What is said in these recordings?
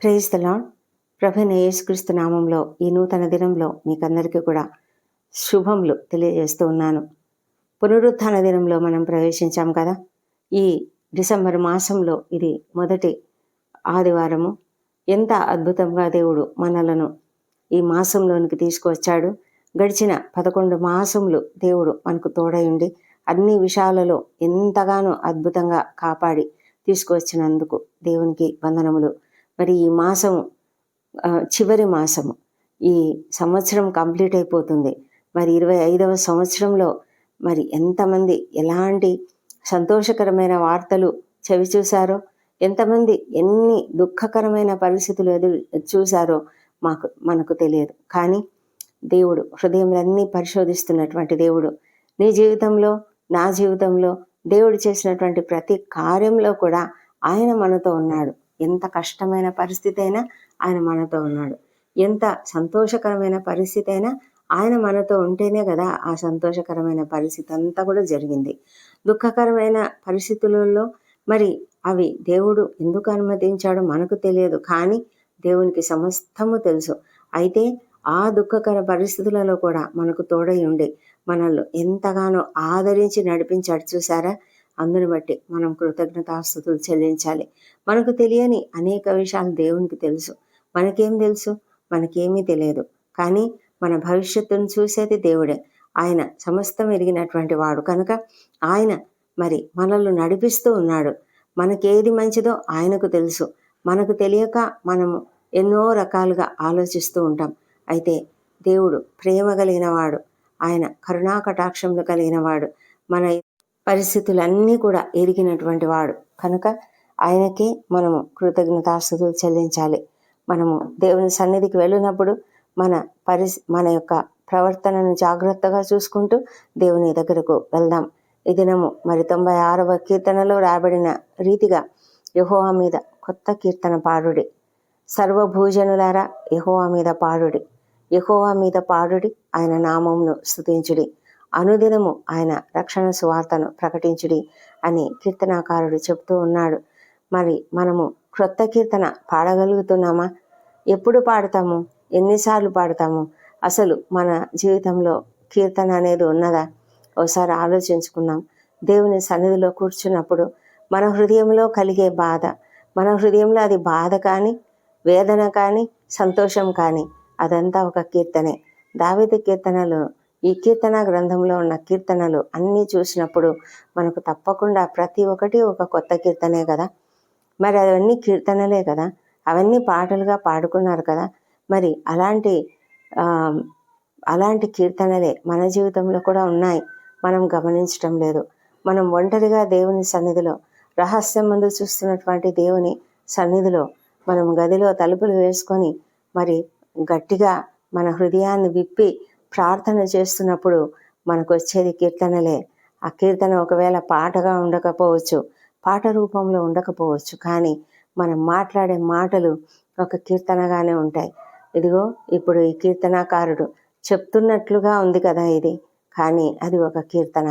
Praise the lord. ప్రభువైన యేసుక్రీస్తు నామంలో ఈ నూతన దినంలో మీకందరికీ కూడా శుభములు తెలియజేస్తూ ఉన్నాను. పునరుత్థాన దినంలో మనం ప్రవేశించాం కదా. ఈ డిసెంబర్ మాసంలో ఇది మొదటి ఆదివారము. ఎంత అద్భుతంగా దేవుడు మనలను ఈ మాసంలోనికి తీసుకువచ్చాడు. గడిచిన 11 మాసములు దేవుడు మనకు తోడయుండి అన్ని విషయాలలో ఎంతగానో అద్భుతంగా కాపాడి తీసుకువచ్చినందుకు దేవునికి వందనములు. మరి ఈ మాసము చివరి మాసము, ఈ సంవత్సరం కంప్లీట్ అయిపోతుంది. మరి 25వ సంవత్సరంలో మరి ఎంతమంది ఎలాంటి సంతోషకరమైన వార్తలు చవి చూశారో, ఎంతమంది ఎన్ని దుఃఖకరమైన పరిస్థితులు చూశారో మనకు తెలియదు. కానీ దేవుడు హృదయంలన్నీ పరిశోధిస్తున్నటువంటి దేవుడు. నీ జీవితంలో, నా జీవితంలో దేవుడు చేసినటువంటి ప్రతి కార్యంలో కూడా ఆయన మనతో ఉన్నాడు. ఎంత కష్టమైన పరిస్థితి అయినా ఆయన మనతో ఉన్నాడు. ఎంత సంతోషకరమైన పరిస్థితి అయినా ఆయన మనతో ఉంటేనే కదా ఆ సంతోషకరమైన పరిస్థితి అంతా కూడా జరిగింది. దుఃఖకరమైన పరిస్థితులలో మరి అవి దేవుడు ఎందుకు అనుమతించాడో మనకు తెలియదు, కానీ దేవునికి సమస్తము తెలుసు. అయితే ఆ దుఃఖకర పరిస్థితులలో కూడా మనకు తోడై ఉండి మనల్ని ఎంతగానో ఆదరించి నడిపించాడు చూసారా. అందుని బట్టి మనం కృతజ్ఞతాస్తుతులు చెల్లించాలి. మనకు తెలియని అనేక విషయాలు దేవునికి తెలుసు. మనకేం తెలుసు? మనకేమీ తెలియదు. కానీ మన భవిష్యత్తును చూసేది దేవుడే. ఆయన సమస్తం ఎరిగినటువంటి వాడు కనుక ఆయన మరి మనల్ని నడిపిస్తూ ఉన్నాడు. మనకేది మంచిదో ఆయనకు తెలుసు. మనకు తెలియక మనము ఎన్నో రకాలుగా ఆలోచిస్తూ ఉంటాం. అయితే దేవుడు ప్రేమ కలిగిన వాడు, ఆయన కరుణా కటాక్షములు కలిగిన వాడు, మన పరిస్థితులన్నీ కూడా ఎరిగినటువంటి వాడు కనుక ఆయనకే మనము కృతజ్ఞతాస్తుతులు చెల్లించాలి. మనము దేవుని సన్నిధికి వెళ్ళినప్పుడు మన యొక్క ప్రవర్తనను జాగ్రత్తగా చూసుకుంటూ దేవుని దగ్గరకు వెళ్దాం. ఈ దినము మరి 96వ కీర్తనలో రాబడిన రీతిగా యెహోవా మీద కొత్త కీర్తన పాడుడి, సర్వభూజనులారా యెహోవా మీద పాడుడి, యెహోవా మీద పాడుడి, ఆయన నామమును స్తుతించుడి, అనుదినము ఆయన రక్షణ సువార్తను ప్రకటించుడి అని కీర్తనాకారుడు చెప్తూ ఉన్నాడు. మరి మనము క్రొత్త కీర్తన పాడగలుగుతున్నామా? ఎప్పుడు పాడతాము? ఎన్నిసార్లు పాడతాము? అసలు మన జీవితంలో కీర్తన అనేది ఉన్నదా? ఒకసారి ఆలోచించుకుందాం. దేవుని సన్నిధిలో కూర్చున్నప్పుడు మన హృదయంలో కలిగే బాధ, మన హృదయంలో అది బాధ కానీ, వేదన కానీ, సంతోషం కానీ అదంతా ఒక కీర్తనే. దావీదు కీర్తనలు, ఈ కీర్తన గ్రంథంలో ఉన్న కీర్తనలు అన్నీ చూసినప్పుడు మనకు తప్పకుండా ప్రతి ఒక్కటి ఒక కొత్త కీర్తనే కదా. మరి అవన్నీ కీర్తనలే కదా, అవన్నీ పాటలుగా పాడుకున్నారు కదా. మరి అలాంటి కీర్తనలే మన జీవితంలో కూడా ఉన్నాయి, మనం గమనించటం లేదు. మనం ఒంటరిగా దేవుని సన్నిధిలో, రహస్యం ముందు చూస్తున్నటువంటి దేవుని సన్నిధిలో మనం గదిలో తలుపులు వేసుకొని మరి గట్టిగా మన హృదయాన్ని విప్పి ప్రార్థన చేస్తున్నప్పుడు మనకు వచ్చేది కీర్తనలే. ఆ కీర్తన ఒకవేళ పాటగా ఉండకపోవచ్చు, పాట రూపంలో ఉండకపోవచ్చు, కానీ మనం మాట్లాడే మాటలు ఒక కీర్తనగానే ఉంటాయి. ఇదిగో ఇప్పుడు ఈ కీర్తనాకారుడు చెప్తున్నట్లుగా ఉంది కదా ఇది, కానీ అది ఒక కీర్తన.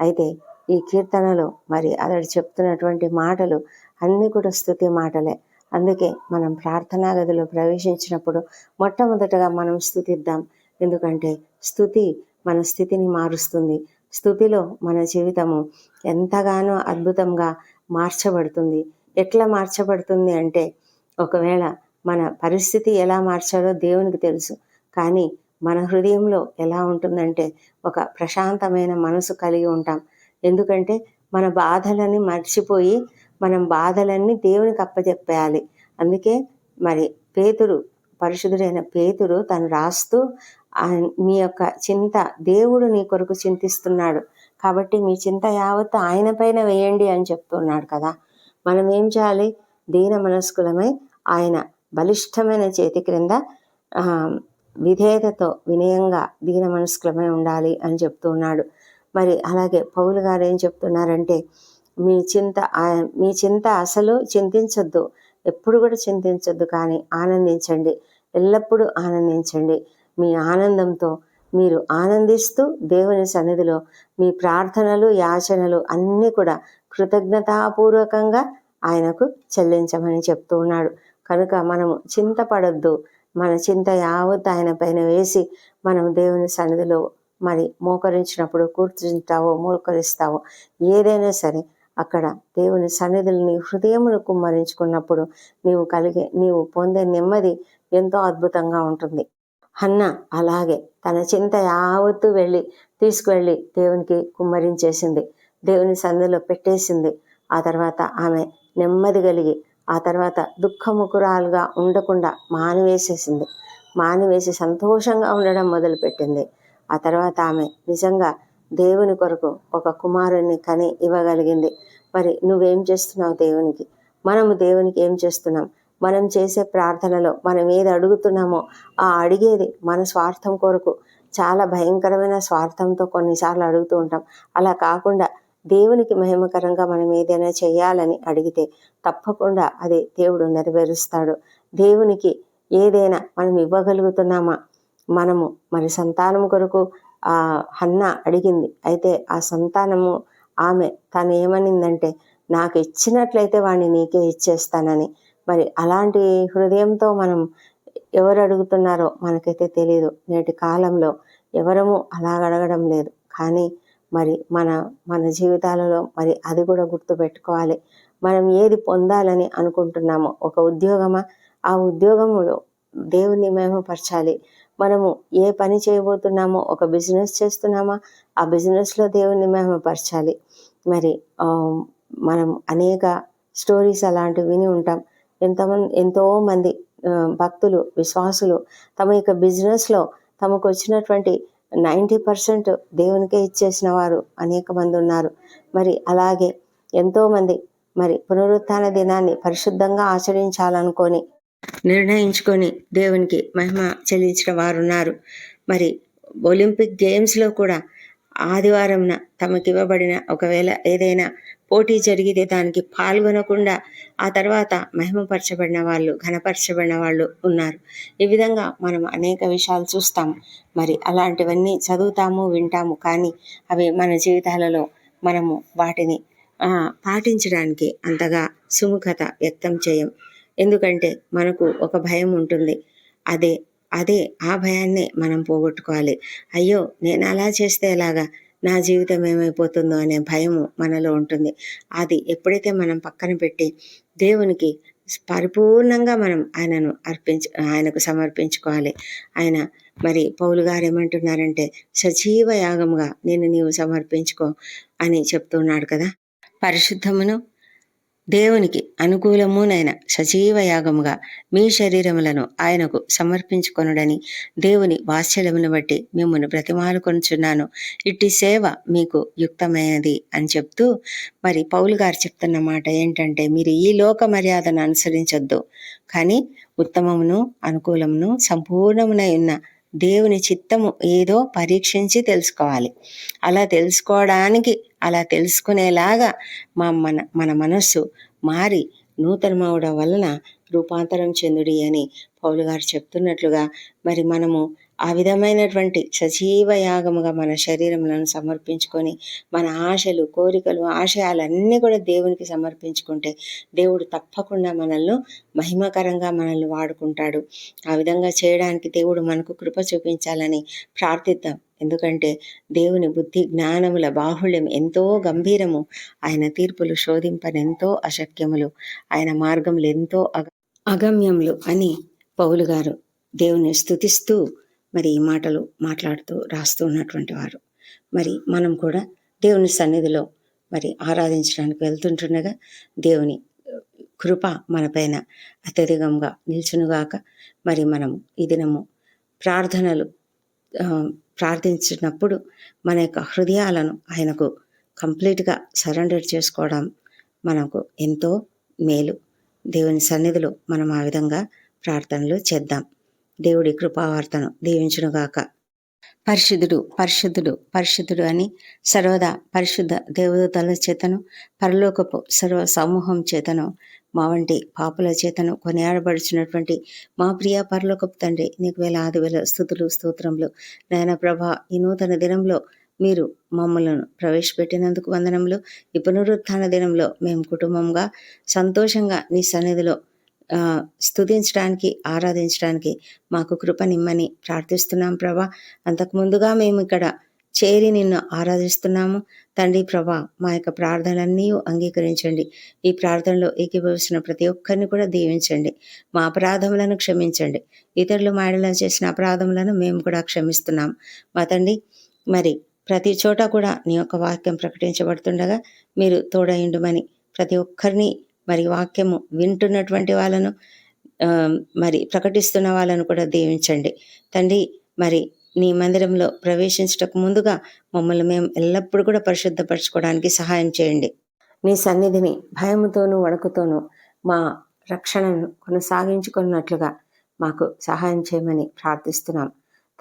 అయితే ఈ కీర్తనలో మరి అతడు చెప్తున్నటువంటి మాటలు అన్నీ కూడా స్తుతి మాటలే. అందుకే మనం ప్రార్థనా గదిలో ప్రవేశించినప్పుడు మొట్టమొదటగా మనం స్తుతిద్దాం. ఎందుకంటే స్తుతి మన స్థితిని మారుస్తుంది. స్తుతిలో మన జీవితము ఎంతగానో అద్భుతంగా మార్చబడుతుంది. ఎట్లా మార్చబడుతుంది అంటే, ఒకవేళ మన పరిస్థితి ఎలా మార్చాలో దేవునికి తెలుసు, కానీ మన హృదయంలో ఎలా ఉంటుందంటే ఒక ప్రశాంతమైన మనసు కలిగి ఉంటాం. ఎందుకంటే మన బాధలని మర్చిపోయి మనం బాధలన్నీ దేవునికి అప్పచెప్పేయాలి. అందుకే మరి పరిశుద్ధుడైన పేతురు తను రాస్తూ మీ యొక్క చింత దేవుడు నీ కొరకు చింతిస్తున్నాడు, కాబట్టి మీ చింత యావత్తు ఆయన పైన వేయండి అని చెప్తున్నాడు కదా. మనం ఏం చేయాలి? దీన మనస్కులమై ఆయన బలిష్టమైన చేతి క్రింద విధేయతతో వినయంగా దీన మనస్కులమై ఉండాలి అని చెప్తున్నాడు. మరి అలాగే పౌలు గారు ఏం చెప్తున్నారంటే, మీ చింత అసలు చింతించొద్దు, ఎప్పుడు కూడా చింతించొద్దు, కానీ ఆనందించండి, ఎల్లప్పుడూ ఆనందించండి. మీ ఆనందంతో మీరు ఆనందిస్తూ దేవుని సన్నిధిలో మీ ప్రార్థనలు, యాచనలు అన్నీ కూడా కృతజ్ఞతాపూర్వకంగా ఆయనకు చెల్లించమని చెప్తూ ఉన్నాడు. కనుక మనము చింతపడొద్దు. మన చింత యావత్ ఆయన పైన వేసి మనం దేవుని సన్నిధిలో మరి మోకరించినప్పుడు, కూర్చుంటావో మోకరిస్తావో ఏదైనా సరే అక్కడ దేవుని సన్నిధిని నీ హృదయమును కుమ్మరించుకున్నప్పుడు నీవు పొందే నెమ్మది ఎంతో అద్భుతంగా ఉంటుంది. హన్న అలాగే తన చింత యావత్తు తీసుకువెళ్ళి దేవునికి కుమ్మరించేసింది, దేవుని సన్నిధిలో పెట్టేసింది. ఆ తర్వాత ఆమె నెమ్మది కలిగి ఆ తర్వాత దుఃఖముఖురాలుగా ఉండకుండా మానివేసి సంతోషంగా ఉండడం మొదలుపెట్టింది. ఆ తర్వాత ఆమె నిజంగా దేవుని కొరకు ఒక కుమారుణ్ణి కని ఇవ్వగలిగింది. మరి నువ్వేం చేస్తున్నావు దేవునికి? మనము దేవునికి ఏం చేస్తున్నాం? మనం చేసే ప్రార్థనలో మనం ఏది అడుగుతున్నామో ఆ అడిగేది మన స్వార్థం కొరకు, చాలా భయంకరమైన స్వార్థంతో కొన్నిసార్లు అడుగుతూ ఉంటాం. అలా కాకుండా దేవునికి మహిమకరంగా మనం ఏదైనా చేయాలని అడిగితే తప్పకుండా అది దేవుడు నెరవేరుస్తాడు. దేవునికి ఏదైనా మనం ఇవ్వగలుగుతున్నామా? మనము మరి సంతానం కొరకు హన్న అడిగింది. అయితే ఆ సంతానము ఆమె తను ఏమనిందంటే, నాకు ఇచ్చినట్లయితే వాడిని నీకే ఇచ్చేస్తానని. మరి అలాంటి హృదయంతో మనం ఎవరు అడుగుతున్నారో మనకైతే తెలియదు. నేటి కాలంలో ఎవరము అలా అడగడం లేదు. కానీ మరి మన జీవితాలలో మరి అది కూడా గుర్తుపెట్టుకోవాలి. మనం ఏది పొందాలని అనుకుంటున్నామో, ఒక ఉద్యోగమా, ఆ ఉద్యోగములో దేవుని మహిమపరచాలి. మనము ఏ పని చేయబోతున్నామో, ఒక బిజినెస్ చేస్తున్నామా, ఆ బిజినెస్లో దేవుని మహిమపరచాలి. మరి మనం అనేక స్టోరీస్ అలాంటివి విని ఉంటాం. ఎంతోమంది భక్తులు, విశ్వాసులు తమ యొక్క బిజినెస్లో తమకు వచ్చినటువంటి 90% దేవునికే ఇచ్చేసిన వారు అనేక మంది ఉన్నారు. మరి అలాగే ఎంతోమంది మరి పునరుత్థాన దినాన్ని పరిశుద్ధంగా ఆచరించాలనుకొని నిర్ణయించుకొని దేవునికి మహిమ చెల్లించిన వారు ఉన్నారు. మరి ఒలింపిక్ గేమ్స్లో కూడా ఆదివారంన తమకివ్వబడిన ఒకవేళ ఏదైనా పోటీ జరిగితే దానికి పాల్గొనకుండా ఆ తర్వాత మహిమపరచబడిన వాళ్ళు, ఘనపరచబడిన వాళ్ళు ఉన్నారు. ఈ విధంగా మనం అనేక విషయాలు చూస్తాము. మరి అలాంటివన్నీ చదువుతాము, వింటాము. కానీ అవి మన జీవితాలలో మనము వాటిని పాటించడానికి అంతగా సుముఖత వ్యక్తం చేయం. ఎందుకంటే మనకు ఒక భయం ఉంటుంది. అదే ఆ భయాన్ని మనం పోగొట్టుకోవాలి. అయ్యో, నేను అలా చేస్తే ఎలాగా, నా జీవితం ఏమైపోతుందో అనే భయము మనలో ఉంటుంది. అది ఎప్పుడైతే మనం పక్కన పెట్టి దేవునికి పరిపూర్ణంగా మనం ఆయనకు సమర్పించుకోవాలి. ఆయన మరి పౌలు గారు ఏమంటున్నారంటే, సజీవ యాగముగా నీవు సమర్పించుకో అని చెప్తున్నాడు కదా. పరిశుద్ధమును దేవునికి అనుకూలమునైన సజీవ యాగముగా మీ శరీరములను ఆయనకు సమర్పించుకొనుడని దేవుని వాత్సల్యమును బట్టి మిమ్మల్ని బ్రతిమాలుకొనుచున్నాను. ఇట్టి సేవ మీకు యుక్తమైనది అని చెప్తూ మరి పౌలు గారు చెప్తున్న మాట ఏంటంటే, మీరు ఈ లోక మర్యాదను అనుసరించొద్దు, కానీ ఉత్తమమును అనుకూలమును సంపూర్ణమునై ఉన్న దేవుని చిత్తము ఏదో పరీక్షించి తెలుసుకోవాలి. అలా తెలుసుకునేలాగా మన మనస్సు మారి నూతనమవడం వలన రూపాంతరం చెందుడి అని పౌలు గారు చెప్తున్నట్లుగా మరి మనము ఆ విధమైనటువంటి సజీవ యాగముగా మన శరీరములను సమర్పించుకొని మన ఆశలు, కోరికలు, ఆశయాలన్నీ కూడా దేవునికి సమర్పించుకుంటే దేవుడు తప్పకుండా మనల్ని మహిమకరంగా మనల్ని వాడుకుంటాడు. ఆ విధంగా చేయడానికి దేవుడు మనకు కృప చూపించాలని ప్రార్థిద్దాం. ఎందుకంటే దేవుని బుద్ధి జ్ఞానముల బాహుళ్యం ఎంతో గంభీరము, ఆయన తీర్పులు శోధింపనెంతో అశక్యములు, ఆయన మార్గములు ఎంతో అగమ్యములు అని పౌలు గారు దేవుని స్తుతిస్తూ మరి ఈ మాటలు మాట్లాడుతూ రాస్తూ ఉన్నటువంటి వారు. మరి మనం కూడా దేవుని సన్నిధిలో మరి ఆరాధించడానికి వెళ్తుంటుండగా దేవుని కృప మనపైన అత్యధికంగా నిల్చునుగాక. మరి మనము ఈ దినము ప్రార్థించినప్పుడు మన యొక్క హృదయాలను ఆయనకు కంప్లీట్గా సరెండర్ చేసుకోవడం మనకు ఎంతో మేలు. దేవుని సన్నిధిలో మనం ఆ విధంగా ప్రార్థనలు చేద్దాం. దేవుడి కృపావార్తను దీవించునుగాక. పరిశుద్ధుడు, పరిశుద్ధుడు, పరిశుద్ధుడు అని సర్వదా పరిశుద్ధ దేవదూతల చేతను, పరలోకపు సర్వ సమూహం చేతను, మా వంటి పాపుల చేతను కొనియాడబడుచున్నటువంటి మా ప్రియ పరలోకపు తండ్రి, నీకు వేలాది స్తుతులు, స్తోత్రములు. నాయన ప్రభా, ఈ నూతన దినంలో మీరు మమ్మలను ప్రవేశపెట్టినందుకు వందనములు. ఈ పునరుత్థాన దినంలో మేము కుటుంబంగా సంతోషంగా నీ సన్నిధిలో స్తుతించడానికి, ఆరాధించడానికి మాకు కృపనిమ్మని ప్రార్థిస్తున్నాం ప్రభా. అంతకు ముందుగా మేము ఇక్కడ చేరి నిన్ను ఆరాధిస్తున్నాము తండ్రి ప్రభా. మా యొక్క ప్రార్థనలన్నీ అంగీకరించండి. ఈ ప్రార్థనలో ఏకీభవిస్తున్న ప్రతి ఒక్కరిని కూడా దీవించండి. మా అపరాధములను క్షమించండి. ఇతరులు మాడలో చేసిన అపరాధములను మేము కూడా క్షమిస్తున్నాం మా తండ్రి. మరి ప్రతి చోట కూడా నీ యొక్క వాక్యం ప్రకటించబడుతుండగా మీరు తోడయుండుమని ప్రతి ఒక్కరిని, మరి వాక్యము వింటున్నటువంటి వాళ్ళను, మరి ప్రకటిస్తున్న వాళ్ళను కూడా దీవించండి తండ్రి. మరి నీ మందిరంలో ప్రవేశించటకు ముందుగా మమ్మల్ని మేము ఎల్లప్పుడూ కూడా పరిశుద్ధపరచుకోవడానికి సహాయం చేయండి. నీ సన్నిధిని భయముతోనూ వణుకుతోనూ మా రక్షణను కొనసాగించుకున్నట్లుగా మాకు సహాయం చేయమని ప్రార్థిస్తున్నాం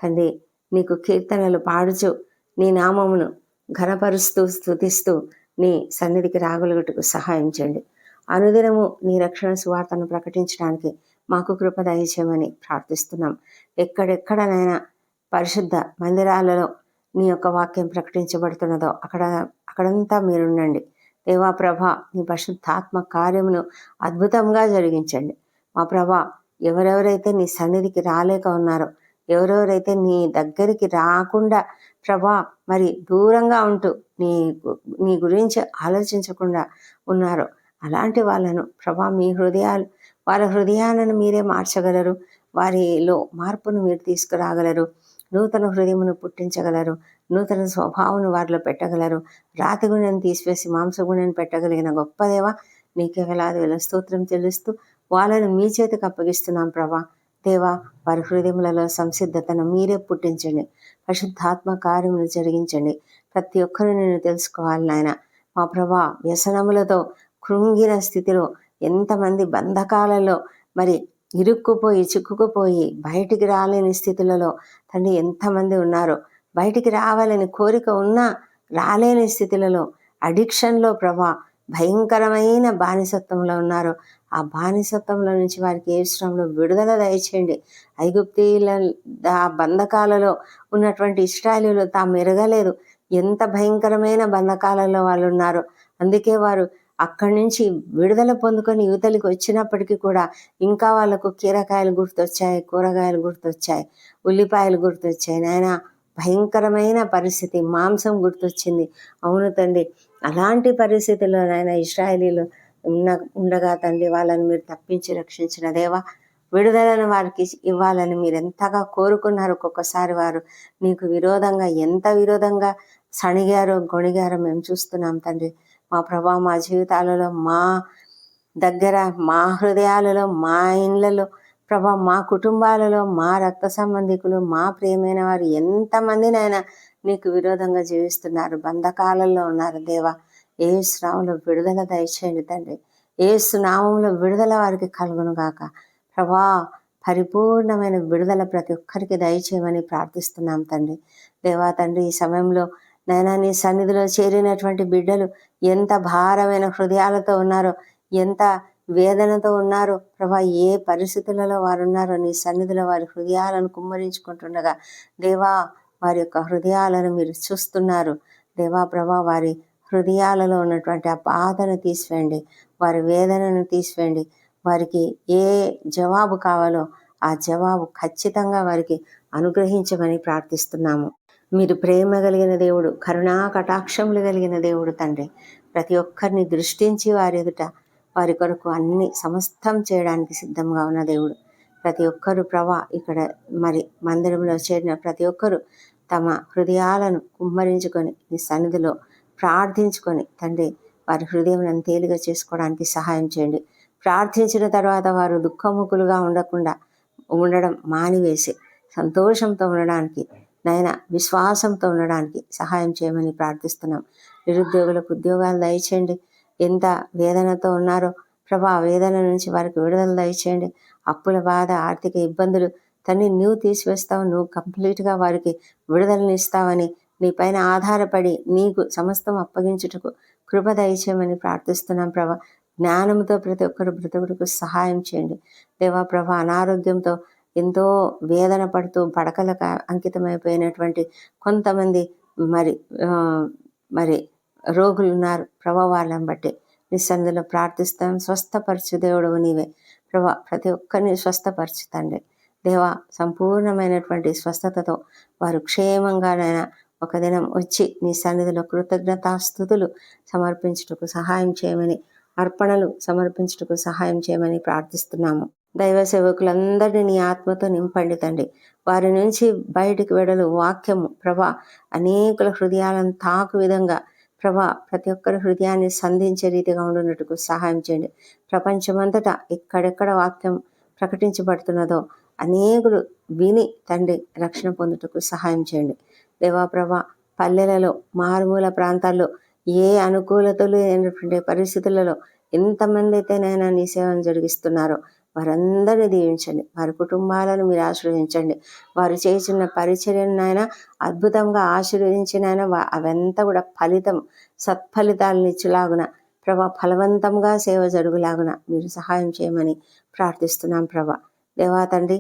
తండ్రి. నీకు కీర్తనలు పాడుచు నీ నామమును ఘనపరుస్తూ స్తుతిస్తూ నీ సన్నిధికి రాగలుగుటకు సహాయం చేయండి. అనుదినము నీ రక్షణ సువార్తను ప్రకటించడానికి మాకు కృప దయచేయమని ప్రార్థిస్తున్నాం. ఎక్కడెక్కడనైనా పరిశుద్ధ మందిరాలలో నీ యొక్క వాక్యం ప్రకటించబడుతున్నదో అక్కడంతా మీరుండండి దేవా ప్రభా. నీ పరిశుద్ధాత్మ కార్యమును అద్భుతంగా జరిగించండి మా ప్రభా. ఎవరెవరైతే నీ సన్నిధికి రాలేక ఉన్నారో, ఎవరెవరైతే నీ దగ్గరికి రాకుండా ప్రభా మరి దూరంగా ఉంటూ నీ గురించి ఆలోచించకుండా ఉన్నారో, అలాంటి వాళ్ళను ప్రభా మీ వాళ్ళ హృదయాలను మీరే మార్చగలరు. వారిలో మార్పును మీరు తీసుకురాగలరు. నూతన హృదయమును పుట్టించగలరు. నూతన స్వభావం వారిలో పెట్టగలరు. రాతి గుణాన్ని తీసివేసి మాంసగుణాన్ని పెట్టగలిగిన గొప్ప దేవ, నీకే వేలాది వేల స్తోత్రం చెల్లిస్తూ వాళ్ళను మీ చేతికి అప్పగిస్తున్నాం ప్రభా. దేవా, వారి హృదయములలో సంసిద్ధతను మీరే పుట్టించండి. పరిశుద్ధాత్మ కార్యములు జరిగించండి. ప్రతి ఒక్కరు నేను తెలుసుకోవాలి నాయన మా ప్రభా. వ్యసనములతో కృంగిన స్థితిలో ఎంతమంది బంధకాలలో మరి ఇరుక్కుపోయి చిక్కుకుపోయి బయటికి రాలేని స్థితులలో తండ్రి ఎంతమంది ఉన్నారో, బయటికి రావాలని కోరిక ఉన్నా రాలేని స్థితులలో, అడిక్షన్లో ప్రభా భయంకరమైన బానిసత్వంలో ఉన్నారో, ఆ బానిసత్వంలో నుంచి వారికి ఏ శ్రమంలో విడుదల దయచేయండి. ఐగుప్తీయుల ఆ బంధకాలలో ఉన్నటువంటి ఇశ్రాయేలీయులు తాము ఎరగలేదు ఎంత భయంకరమైన బంధకాలలో వాళ్ళు ఉన్నారో. అందుకే వారు అక్కడి నుంచి విడుదల పొందుకొని యువతలకు వచ్చినప్పటికీ కూడా ఇంకా వాళ్ళకు కీరకాయలు గుర్తొచ్చాయి, కూరగాయలు గుర్తొచ్చాయి, ఉల్లిపాయలు గుర్తొచ్చాయి నాయన. భయంకరమైన పరిస్థితి, మాంసం గుర్తొచ్చింది. అవును తండ్రి, అలాంటి పరిస్థితుల్లో నాయన ఇశ్రాయేలీలు ఉండగా తండ్రి వాళ్ళని మీరు తప్పించి రక్షించిన దేవా, విడుదలను వారికి ఇవ్వాలని మీరు ఎంతగా కోరుకున్నారు. ఒక్కొక్కసారి వారు నీకు విరోధంగా ఎంత విరోధంగా సణిగారో గొణిగారో మేము చూస్తున్నాం తండ్రి. మా ప్రభా, మా జీవితాలలో, మా దగ్గర, మా హృదయాలలో, మా ఇండ్లలో ప్రభా, మా కుటుంబాలలో, మా రక్త సంబంధికులు, మా ప్రియమైన వారు ఎంతమందినైనా నీకు విరోధంగా జీవిస్తున్నారు, బంధకాలలో ఉన్నారు దేవా. యేసు నామములో విడుదల దయచేయండి తండ్రి. యేసు నామములో విడుదల వారికి కలుగును గాక ప్రభా. పరిపూర్ణమైన విడుదల ప్రతి ఒక్కరికి దయచేయమని ప్రార్థిస్తున్నాం తండ్రి. దేవా తండ్రి, ఈ సమయంలో నైనా నీ సన్నిధిలో చేరినటువంటి బిడ్డలు ఎంత భారమైన హృదయాలతో ఉన్నారో, ఎంత వేదనతో ఉన్నారో ప్రభా, ఏ పరిస్థితులలో వారు ఉన్నారో నీ సన్నిధిలో వారి హృదయాలను కుమ్మరించుకుంటుండగా దేవా, వారి యొక్క హృదయాలను మీరు చూస్తున్నారు దేవా ప్రభా. వారి హృదయాలలో ఉన్నటువంటి ఆ బాధను తీసివేయండి, వారి వేదనను తీసివేయండి. వారికి ఏ జవాబు కావాలో ఆ జవాబు ఖచ్చితంగా వారికి అనుగ్రహించమని ప్రార్థిస్తున్నాము. మీరు ప్రేమ కలిగిన దేవుడు, కరుణా కటాక్షములు కలిగిన దేవుడు తండ్రి. ప్రతి ఒక్కరిని దృష్టించి వారి ఎదుట వారి కొరకు అన్ని సమస్తం చేయడానికి సిద్ధంగా ఉన్న దేవుడు. ప్రతి ఒక్కరు ప్రభా, ఇక్కడ మరి మందిరంలో చేరిన ప్రతి ఒక్కరు తమ హృదయాలను కుమ్మరించుకొని నీ సన్నిధిలో ప్రార్థించుకొని తండ్రి వారి హృదయం తేలిగా చేసుకోవడానికి సహాయం చేయండి. ప్రార్థించిన తర్వాత వారు దుఃఖముఖులుగా ఉండడం మానివేసి సంతోషంతో ఉండడానికి నాయన, విశ్వాసంతో ఉండడానికి సహాయం చేయమని ప్రార్థిస్తున్నాం. నిరుద్యోగులకు ఉద్యోగాలు దయచేయండి. ఎంత వేదనతో ఉన్నారో ప్రభా, వేదన నుంచి వారికి విడుదల దయచేయండి. అప్పుల బాధ, ఆర్థిక ఇబ్బందులు తండ్రి నువ్వు తీసివేస్తావు, నువ్వు కంప్లీట్గా వారికి విడుదలని ఇస్తావని నీ పైన ఆధారపడి నీకు సమస్తం అప్పగించుటకు కృప దయచేయమని ప్రార్థిస్తున్నాం ప్రభా. జ్ఞానంతో ప్రతి ఒక్కరు బ్రతుకుటకు సహాయం చేయండి దేవా ప్రభా. అనారోగ్యంతో ఎంతో వేదన పడుతూ పడకలకు అంకితమైపోయినటువంటి కొంతమంది మరి రోగులు ఉన్నారు ప్రభా. వాళ్ళని బట్టి నీ సన్నిధిలో ప్రార్థిస్తాం. స్వస్థపరచు దేవుడవు నీవే ప్రభా ప్రతి ఒక్కరిని స్వస్థపరచు తండ్రి. దేవా సంపూర్ణమైనటువంటి స్వస్థతతో వారు క్షేమంగానైనా ఒక దినం వచ్చి నీ సన్నిధిలో కృతజ్ఞతాస్తుతులు సమర్పించుటకు సహాయం చేయమని, అర్పణలు సమర్పించుటకు సహాయం చేయమని ప్రార్థిస్తున్నాము. దైవ సేవకులందరినీ నీ ఆత్మతో నింపండి తండ్రి. వారి నుంచి బయటికి వెడలు వాక్యము ప్రభా అనేకుల హృదయాలను తాకు విధంగా ప్రభా ప్రతి ఒక్కరి హృదయాన్ని సంధించే రీతిగా ఉండునట్టుకు సహాయం చేయండి. ప్రపంచమంతటా ఎక్కడెక్కడ వాక్యం ప్రకటించబడుతున్నదో అనేకులు విని తండ్రి రక్షణ పొందుటకు సహాయం చేయండి. దేవా ప్రభా పల్లెలలో మారుమూల ప్రాంతాల్లో ఏ అనుకూలతలు లేనటువంటి పరిస్థితులలో ఎంతమంది అయితేనైనా నీ సేవను జరిగిస్తున్నారో వారందరినీ దీవించండి. వారి కుటుంబాలను మీరు ఆశీర్వదించండి. వారు చేస్తున్న పరిచర్యనైనా అద్భుతంగా ఆశీర్వదించినైనా అవంతా కూడా సత్ఫలితాలను ఇచ్చులాగున ప్రభా ఫలవంతంగా సేవ జరుగులాగున మీరు సహాయం చేయమని ప్రార్థిస్తున్నాం ప్రభా. దేవా తండ్రి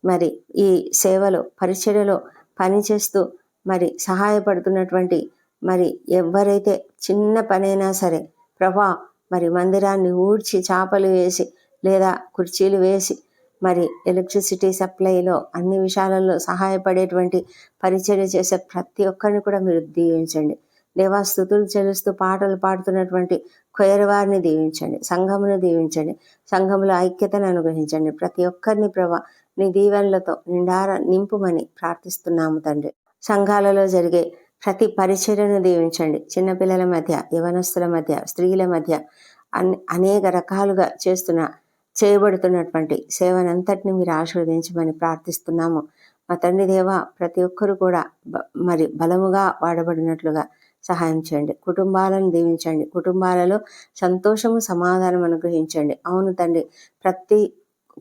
మరి ఈ సేవలో పరిచర్యలో పనిచేస్తూ మరి సహాయపడుతున్నటువంటి మరి ఎవరైతే చిన్న పనైనా సరే ప్రభా మరి మందిరాన్ని ఊడ్చి చాపలు వేసి లేదా కుర్చీలు వేసి మరి ఎలక్ట్రిసిటీ సప్లైలో అన్ని విషయాలలో సహాయపడేటువంటి పరిచర్య చేసే ప్రతి ఒక్కరిని కూడా మీరు దీవించండి. దేవా స్తుతులు చెల్లిస్తూ పాటలు పాడుతున్నటువంటి కొయర్ వారిని దీవించండి. సంఘమును దీవించండి. సంఘములో ఐక్యతను అనుగ్రహించండి. ప్రతి ఒక్కరిని ప్రభా నీ దీవెనలతో నింపుమని ప్రార్థిస్తున్నాము తండ్రి. సంఘాలలో జరిగే ప్రతి పరిచర్యను దీవించండి. చిన్నపిల్లల మధ్య, యవనస్తుల మధ్య, స్త్రీల మధ్య అనేక రకాలుగా చేయబడుతున్నటువంటి సేవనంతటిని మీరు ఆశీర్వదించమని ప్రార్థిస్తున్నాము. మా తండ్రి దేవ ప్రతి ఒక్కరు కూడా మరి బలముగా వాడబడినట్లుగా సహాయం చేయండి. కుటుంబాలను దీవించండి. కుటుంబాలలో సంతోషము సమాధానం అనుగ్రహించండి. అవును తండ్రి, ప్రతి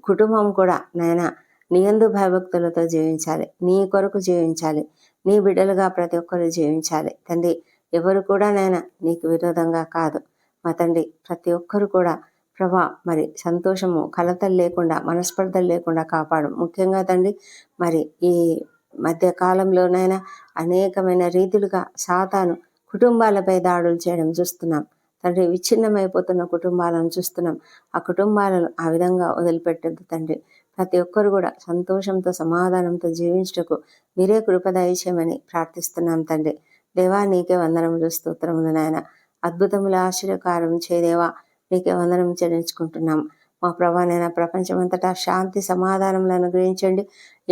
కుటుంబం కూడా నాయన నీ యందు భయభక్తులతో జీవించాలి. నీ కొరకు జీవించాలి. నీ బిడ్డలుగా ప్రతి ఒక్కరు జీవించాలి తండ్రి. ఎవరు కూడా నాయన నీకు విరోధంగా కాదు మా తండ్రి. ప్రతి ఒక్కరు కూడా ప్రభా మరి సంతోషము కలతలు లేకుండా మనస్పర్ధలు లేకుండా కాపాడు. ముఖ్యంగా తండ్రి మరి ఈ మధ్య కాలంలోనైనా అనేకమైన రీతులుగా సాతాను కుటుంబాలపై దాడులు చేయడం చూస్తున్నాం తండ్రి. విచ్ఛిన్నమైపోతున్న కుటుంబాలను చూస్తున్నాం. ఆ కుటుంబాలను ఆ విధంగా వదిలిపెట్టద్దు తండ్రి. ప్రతి ఒక్కరు కూడా సంతోషంతో సమాధానంతో జీవించుటకు మీరే కృప దయచేయమని ప్రార్థిస్తున్నాం తండ్రి. దేవా నీకే వందనములు స్తోత్రములు నాయన. అద్భుతములు ఆశ్చర్యకారం చేదేవా నీకే వందనం చెల్లించుకుంటున్నాం. మా ప్రభానైనా ప్రపంచమంతటా శాంతి సమాధానములు అనుగ్రహించండి.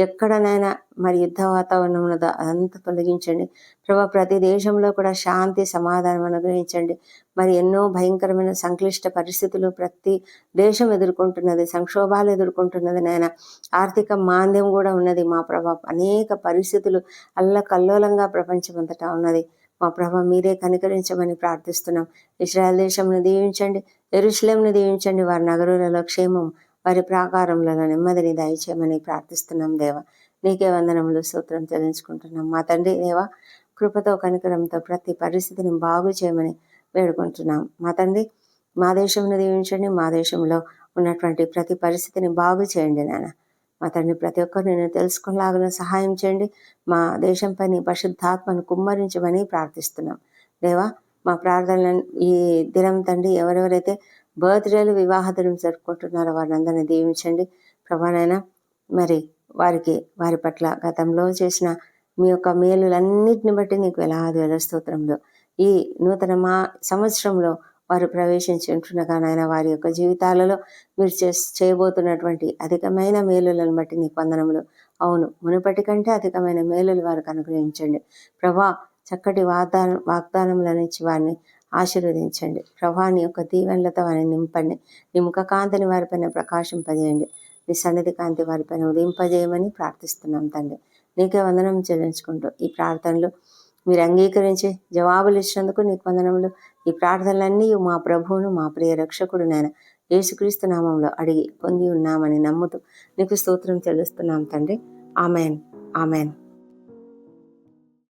ఎక్కడనైనా మరి యుద్ధ వాతావరణం ఉన్నదో అదంతా తొలగించండి ప్రభా. ప్రతి దేశంలో కూడా శాంతి సమాధానం అనుగ్రహించండి. మరి ఎన్నో భయంకరమైన సంక్లిష్ట పరిస్థితులు ప్రతి దేశం ఎదుర్కొంటున్నది, సంక్షోభాలు ఎదుర్కొంటున్నది నాయన. ఆర్థిక మాంద్యం కూడా ఉన్నది మా ప్రభా. అనేక పరిస్థితులు అల్లకల్లోలంగా ప్రపంచమంతటా ఉన్నది మా ప్రభా. మీరే కనికరించమని ప్రార్థిస్తున్నాం. ఇశ్రాయేల్ దేశంను దీవించండి. యెరూషలేమును దీవించండి. వారి నగరులలో క్షేమం, వారి ప్రాకారములలో నెమ్మదిని దయచేయమని ప్రార్థిస్తున్నాం దేవ. నీకే వందనములు స్తోత్రం చెల్లించుకుంటున్నాం మా తండ్రి. దేవ కృపతో కనికరంతో ప్రతి పరిస్థితిని బాగు చేయమని వేడుకుంటున్నాం మా తండ్రి. మా దేశంను దీవించండి. మా దేశంలో ఉన్నటువంటి ప్రతి పరిస్థితిని బాగు చేయండి నాన్న. మా తండ్రి ప్రతి ఒక్కరు నేను తెలుసుకునేలాగా సహాయం చేయండి. మా దేశంపై నీ పరిశుద్ధాత్మను కుమ్మరించమని ప్రార్థిస్తున్నాం దేవా. మా ప్రార్థనలను ఈ దినం తండ్రి ఎవరెవరైతే బర్త్డేలు వివాహ దినం జరుపుకుంటున్నారో వారిని అందరినీ దీవించండి ప్రభానైనా. మరి వారి పట్ల గతంలో చేసిన మీ యొక్క మేలులన్నిటిని బట్టి నీకు వేలాది స్తోత్రంలో ఈ నూతన సంవత్సరంలో వారు ప్రవేశించి ఉంటుండగానైనా వారి యొక్క జీవితాలలో మీరు చేయబోతున్నటువంటి అధికమైన మేలులను బట్టి నీకు వందనములు. అవును, మునుపటి కంటే అధికమైన మేలులు వారికి అనుగ్రహించండి ప్రభా. చక్కటి వాగ్దానములను ఇచ్చి వారిని ఆశీర్వదించండి ప్రభా. నీ యొక్క దీవెనలతో వారిని నింపండి. నీ ముఖ కాంతిని వారిపైన ప్రకాశింపజేయండి. నీ సన్నిధి కాంతి వారిపైన ఉదయింపజేయమని ప్రార్థిస్తున్నాం తండ్రి. నీకే వందనం చెల్లించుకుంటూ ఈ ప్రార్థనలు మీరు అంగీకరించి జవాబులు ఇచ్చినందుకు నీకు వందనములు. ఈ ప్రార్థనలన్నీ మా ప్రభువును మా ప్రియ రక్షకుడు నాయన యేసుక్రీస్తు నామంలో అడిగి పొంది ఉన్నామని నమ్ముతూ నీకు స్తోత్రం చెల్లిస్తున్నాం తండ్రి. Amen, amen.